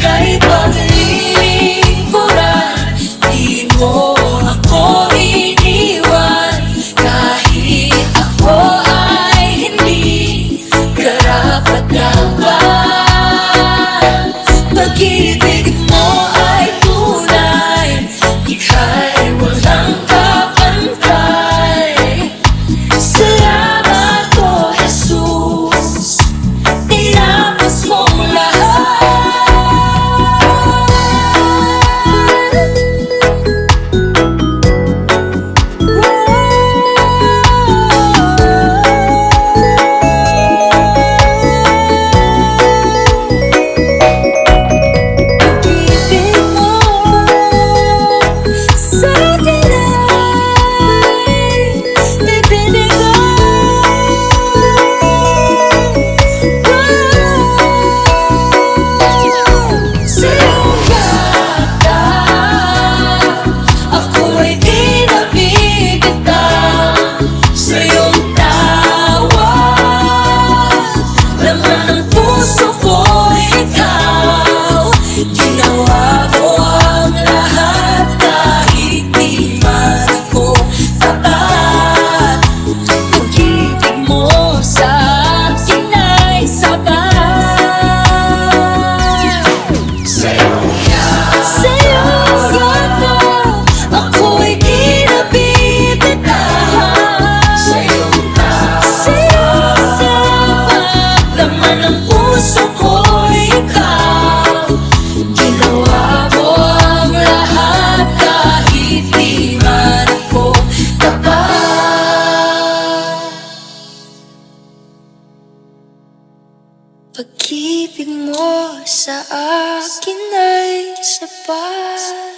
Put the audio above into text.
ika'y paglilingkuran. Di mo ako iniwan kahit ako ay hindi karapat-dapat. Pag-ibig mo ay tunay, ika'y walang kapantay. Salamat po, Jesus, tinapos mong lahat. Pag-ibig mo sa akin ay ibinigay. Sa iyong yakap ako'y di nabibitaw. Sa iyong tawag laman ng puso ko ikaw. Ginawa mo ang lahat kahit di man ako tapat. Pag-ibig mo sa akin ay sapat. Sa iyong yakap ako'y di nabibitaw. Sa iyong tawag laman ng puso ko ikaw. Ginawa mo ang lahat kahit di man ako tapat. Pag-ibig mo sa akin ay sapat.